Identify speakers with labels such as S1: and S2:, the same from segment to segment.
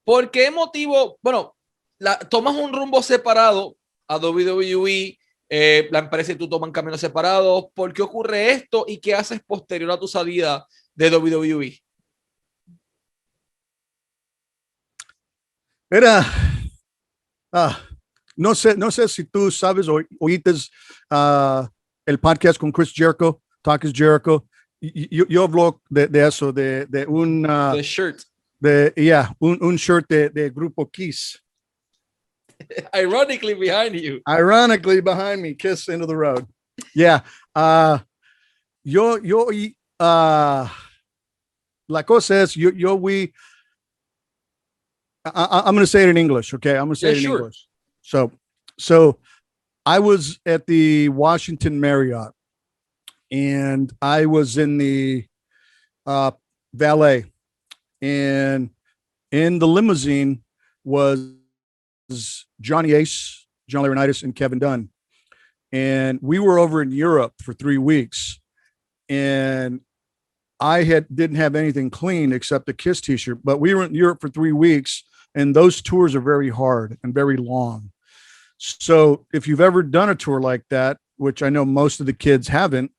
S1: ¿Por qué motivo? Bueno, tomas un rumbo separado a WWE, la empresa y tú toman caminos separados. ¿Por qué ocurre esto y qué haces posterior a tu salida de WWE?
S2: Era, no sé si tú sabes o oíste el podcast con Chris Jericho, Talk is Jericho. Yo hablo de eso, de un
S1: The shirt.
S2: un shirt de Grupo Kiss.
S1: Ironically behind you.
S2: Ironically behind me, Kiss Into the Road. Yeah. Yo, la cosa es, I'm going to say it in English. Okay. I'm going to say it in English. So I was at the Washington Marriott and I was in the valet, and in the limousine was Johnny Ace, John Laurinaitis, and Kevin Dunn. And we were over in Europe for 3 weeks, and I didn't have anything clean except a Kiss t-shirt, but we were in Europe for 3 weeks, and those tours are very hard and very long. So if you've ever done a tour like that, which I know most of the kids haven't,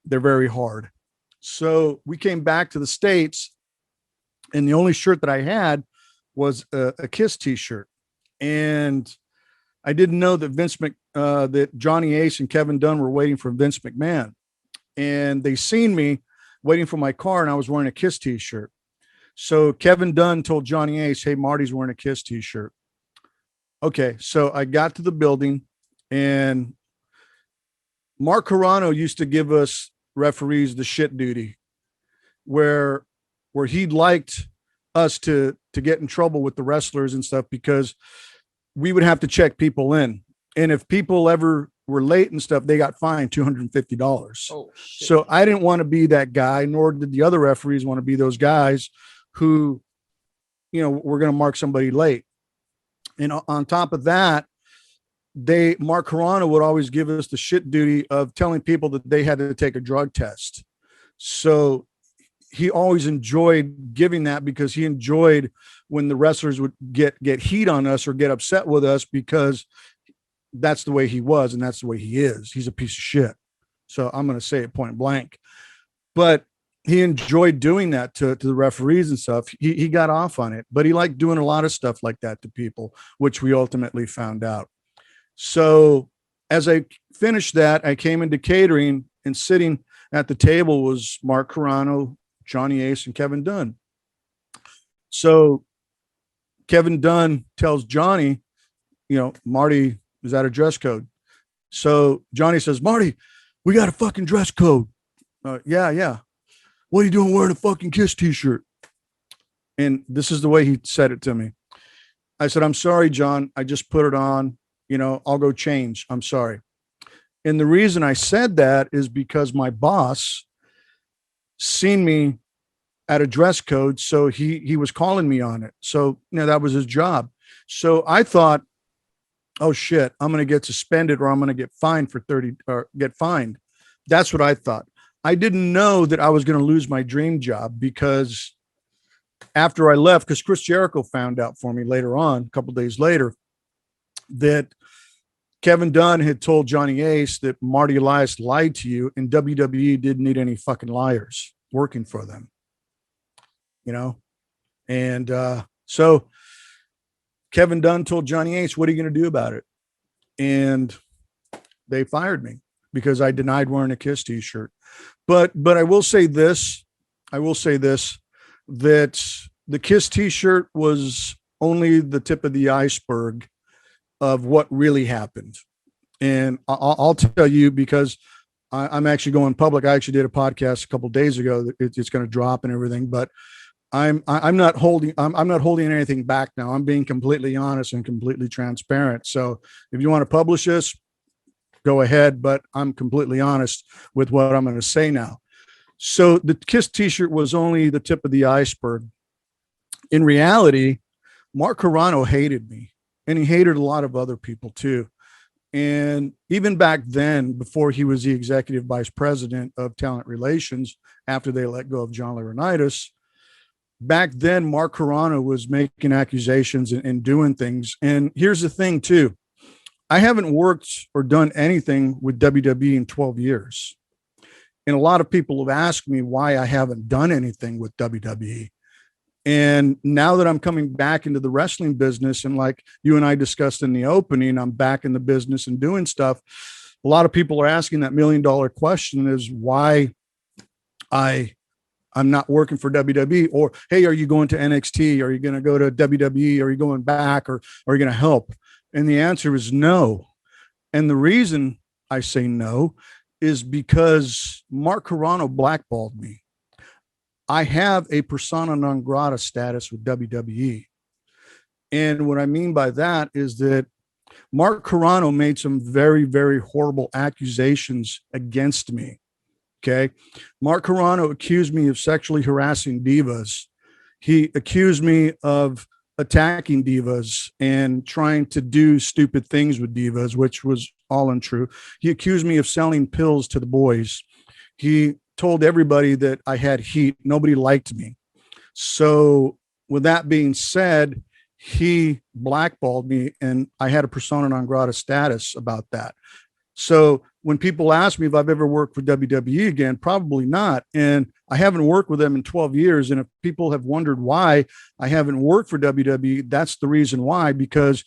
S2: they're very hard. So we came back to the States, and the only shirt that I had was a Kiss t-shirt. And I didn't know that that Johnny Ace and Kevin Dunn were waiting for Vince McMahon. And they seen me waiting for my car, and I was wearing a Kiss t-shirt. So Kevin Dunn told Johnny Ace, hey, Marty's wearing a Kiss t-shirt. Okay, so I got to the building, and Mark Carrano used to give us referees the shit duty, where he liked us to get in trouble with the wrestlers and stuff, because we would have to check people in. And if people ever were late and stuff, they got fined $250.
S1: Oh, shit.
S2: So I didn't want to be that guy, nor did the other referees want to be those guys who, were going to mark somebody late. And on top of that, Mark Carrano would always give us the shit duty of telling people that they had to take a drug test. So he always enjoyed giving that, because he enjoyed when the wrestlers would get heat on us or get upset with us, because that's the way he was, and that's the way he is. He's a piece of shit. So I'm going to say it point blank. But he enjoyed doing that to the referees and stuff. He got off on it, but he liked doing a lot of stuff like that to people, which we ultimately found out. So as I finished that, I came into catering, and sitting at the table was Mark Carrano, Johnny Ace, and Kevin Dunn. So Kevin Dunn tells Johnny, Marty is out of dress code. So Johnny says, Marty, we got a fucking dress code. Yeah. What are you doing wearing a fucking Kiss t-shirt? And this is the way he said it to me. I said, I'm sorry, John. I just put it on. I'll go change. I'm sorry. And the reason I said that is because my boss seen me at a dress code. So he was calling me on it. So, that was his job. So I thought, oh shit, I'm going to get suspended, or I'm going to get fined for 30 or get fined. That's what I thought. I didn't know that I was going to lose my dream job, because after I left, because Chris Jericho found out for me later on, a couple of days later, that Kevin Dunn had told Johnny Ace that Marty Elias lied to you, and WWE didn't need any fucking liars working for them, And so Kevin Dunn told Johnny Ace, what are you going to do about it? And they fired me because I denied wearing a Kiss t-shirt. But I will say this, that the Kiss t-shirt was only the tip of the iceberg of what really happened. And I'll tell you, because I'm actually going public. I actually did a podcast a couple of days ago. It's going to drop and everything, but I'm not holding anything back now. I'm being completely honest and completely transparent. So if you want to publish this, go ahead, but I'm completely honest with what I'm going to say now. So the Kiss t-shirt was only the tip of the iceberg. In reality, Mark Carrano hated me, and he hated a lot of other people too. And even back then, before he was the executive vice president of talent relations, after they let go of John Laurinaitis, back then, Mark Carrano was making accusations and doing things. And here's the thing too. I haven't worked or done anything with WWE in 12 years. And a lot of people have asked me why I haven't done anything with WWE. And now that I'm coming back into the wrestling business, and like you and I discussed in the opening, I'm back in the business and doing stuff. A lot of people are asking that $1 million question is why I'm not working for WWE, or, hey, are you going to NXT? Are you going to go to WWE? Are you going back, or are you going to help? And the answer is no. And the reason I say no is because Mark Carrano blackballed me. I have a persona non grata status with WWE. And what I mean by that is that Mark Carrano made some very, very horrible accusations against me. Okay. Mark Carrano accused me of sexually harassing divas. He accused me of attacking divas and trying to do stupid things with divas, which was all untrue. He accused me of selling pills to the boys. He told everybody that I had heat. Nobody liked me. So with that being said, he blackballed me, and I had a persona non grata status about that. So when people ask me if I've ever worked for WWE again, probably not. And I haven't worked with them in 12 years. And if people have wondered why I haven't worked for WWE, that's the reason why, because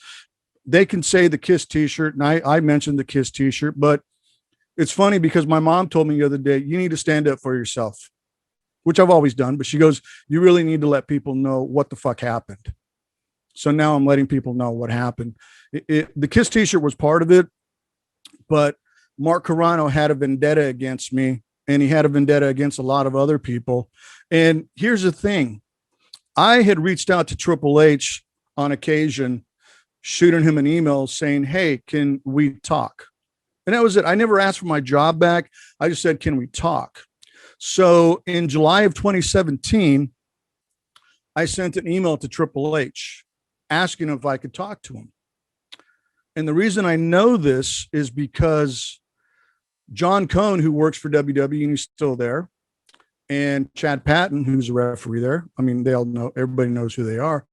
S2: they can say the KISS t-shirt. And I mentioned the KISS t-shirt, but it's funny because my mom told me the other day, you need to stand up for yourself, which I've always done. But she goes, you really need to let people know what the fuck happened. So now I'm letting people know what happened. The KISS t-shirt was part of it, but Mark Carrano had a vendetta against me, and he had a vendetta against a lot of other people. And here's the thing. I had reached out to Triple H on occasion, shooting him an email saying, hey, can we talk? And that was it. I never asked for my job back. I just said, can we talk? So in July of 2017, I sent an email to Triple H asking if I could talk to him. And the reason I know this is because John Cone, who works for WWE, and he's still there, and Chad Patton, who's a referee there. I mean, they all know, everybody knows who they are.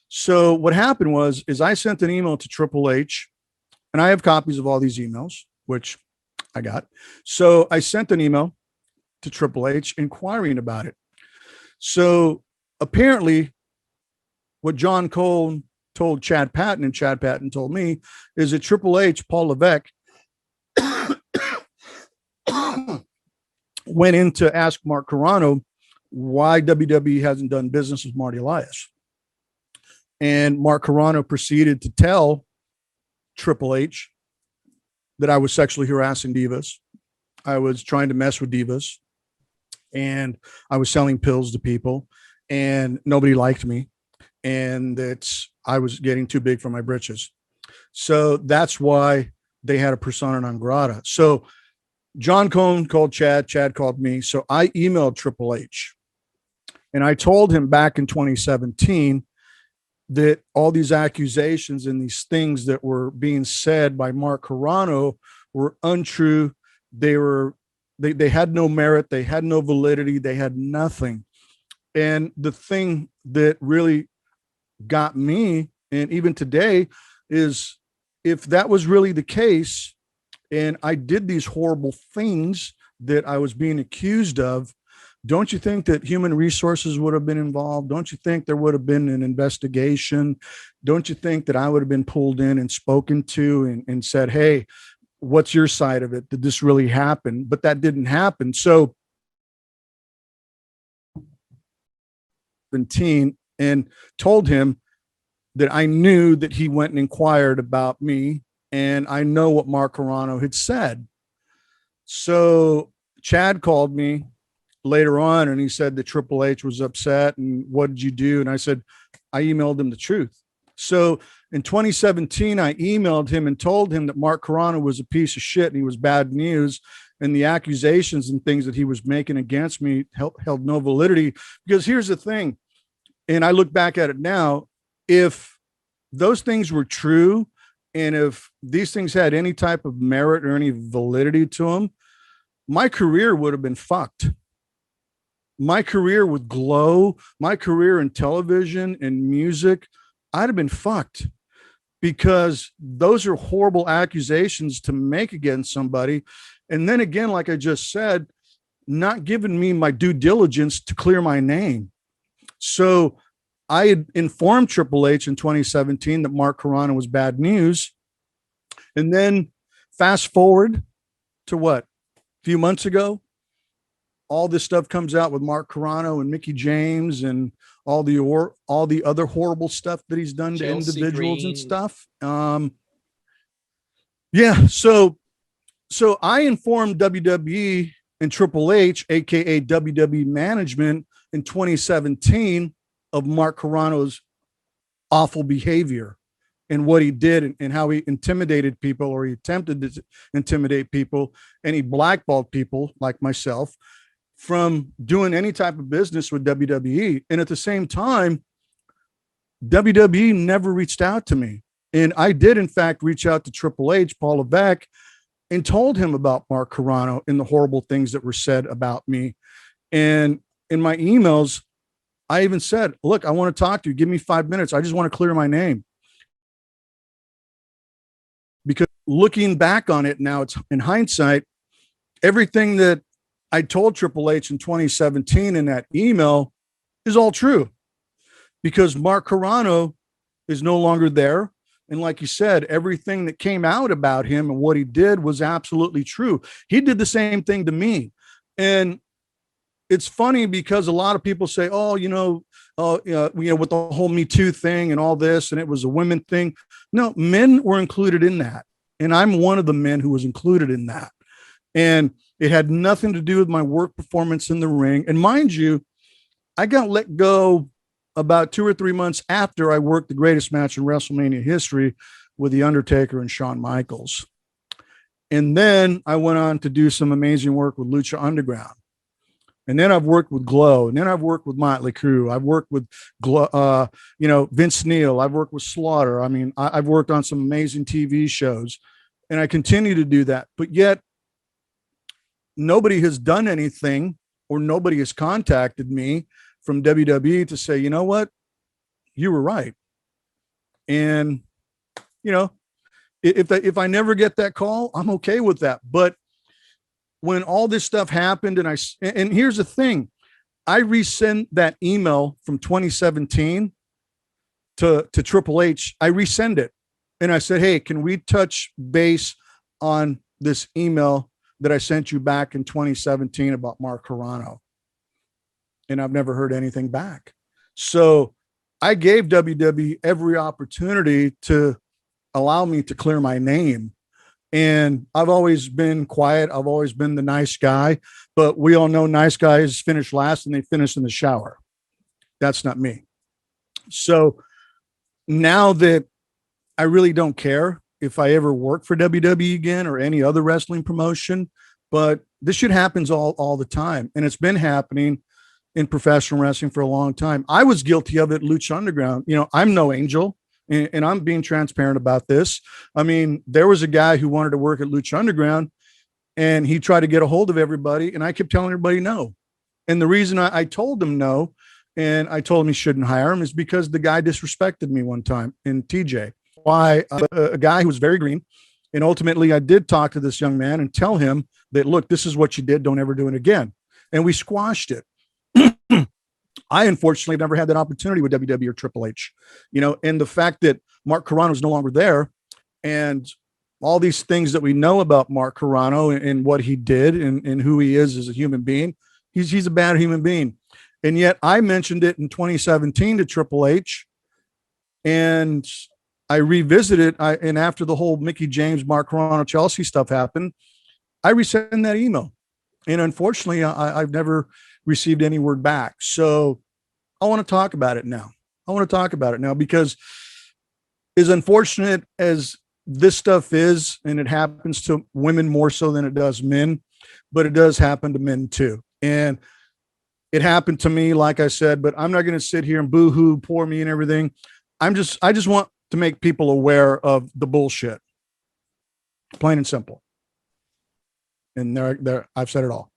S2: So what happened is I sent an email to Triple H, and I have copies of all these emails, which I got. So I sent an email to Triple H inquiring about it. So apparently what John Cone told Chad Patton, and Chad Patton told me, is that Triple H, Paul Levesque, went in to ask Mark Carrano why WWE hasn't done business with Marty Elias. And Mark Carrano proceeded to tell Triple H that I was sexually harassing divas. I was trying to mess with divas, and I was selling pills to people, and nobody liked me, and that I was getting too big for my britches. So that's why they had a persona non grata. So John Cone called Chad, Chad called me. So I emailed Triple H, and I told him back in 2017 that all these accusations and these things that were being said by Mark Carrano were untrue. They had no merit. They had no validity. They had nothing. And the thing that really got me, and even today, is if that was really the case, and I did these horrible things that I was being accused of, don't you think that human resources would have been involved? Don't you think there would have been an investigation? Don't you think that I would have been pulled in and spoken to and said, hey, what's your side of it? Did this really happen? But that didn't happen. So 17, and told him that I knew that he went and inquired about me, and I know what Mark Carrano had said. So Chad called me later on, and he said that Triple H was upset, and what did you do? And I said, I emailed him the truth. So in 2017, I emailed him and told him that Mark Carrano was a piece of shit and he was bad news, and the accusations and things that he was making against me held no validity. Because here's the thing, and I look back at it now, if those things were true, and if these things had any type of merit or any validity to them, my career would have been fucked. my career with Glow, my career in television and music, I'd have been fucked, because those are horrible accusations to make against somebody. And then again, like I just said, not giving me my due diligence to clear my name. So I had informed Triple H in 2017 that Mark Carrano was bad news. And then fast forward to what? A few months ago, all this stuff comes out with Mark Carrano and Mickey James and all the other horrible stuff that he's done to individuals and stuff. Yeah. So I informed WWE and Triple H, aka WWE management, in 2017 of Mark Carrano's awful behavior and what he did and how he intimidated people, or he attempted to intimidate people, and he blackballed people like myself from doing any type of business with WWE. And at the same time, WWE never reached out to me. And I did, in fact, reach out to Triple H, Paul Levesque, and told him about Mark Carrano and the horrible things that were said about me. And in my emails, I even said, look, I want to talk to you. Give me 5 minutes. I just want to clear my name. Because looking back on it now, it's in hindsight, everything that I told Triple H in 2017 in that email is all true, because Mark Carrano is no longer there. And like you said, everything that came out about him and what he did was absolutely true. He did the same thing to me. And it's funny because a lot of people say, oh, with the whole Me Too thing and all this, and it was a women thing. No, men were included in that. And I'm one of the men who was included in that. And it had nothing to do with my work performance in the ring. And mind you, I got let go about 2 or 3 months after I worked the greatest match in WrestleMania history with The Undertaker and Shawn Michaels. And then I went on to do some amazing work with Lucha Underground. And then I've worked with Glow, and then I've worked with Motley Crue. I've worked with Vince Neil. I've worked with Slaughter. I mean, I've worked on some amazing TV shows, and I continue to do that. But yet nobody has done anything, or nobody has contacted me from WWE to say, you know what, you were right. And, if I never get that call, I'm okay with that. But when all this stuff happened, and here's the thing, I resent that email from 2017 to Triple H. I resend it. And I said, hey, can we touch base on this email that I sent you back in 2017 about Mark Carrano? And I've never heard anything back. So I gave WWE every opportunity to allow me to clear my name. And I've always been quiet. I've always been the nice guy, but we all know nice guys finish last and they finish in the shower. That's not me. So now that I really don't care if I ever work for WWE again or any other wrestling promotion, but this shit happens all the time. And it's been happening in professional wrestling for a long time. I was guilty of it, Lucha Underground. I'm no angel. And I'm being transparent about this. I mean, there was a guy who wanted to work at Lucha Underground, and he tried to get a hold of everybody, and I kept telling everybody no. And the reason I told him no, and I told him he shouldn't hire him, is because the guy disrespected me one time in TJ. Why? A guy who was very green. And ultimately, I did talk to this young man and tell him that, look, this is what you did. Don't ever do it again. And we squashed it. I unfortunately never had that opportunity with WWE or Triple H, and the fact that Mark Carrano is no longer there, and all these things that we know about Mark Carrano and what he did and who he is as a human being, he's a bad human being. And yet I mentioned it in 2017 to Triple H, and I revisited it. And after the whole Mickey James, Mark Carrano, Chelsea stuff happened, I resent that email. And unfortunately, I've never received any word back. So I want to talk about it now. Because as unfortunate as this stuff is, and it happens to women more so than it does men, but it does happen to men too. And it happened to me, like I said, but I'm not going to sit here and boo-hoo, poor me and everything. I just want to make people aware of the bullshit. Plain and simple. And there I've said it all.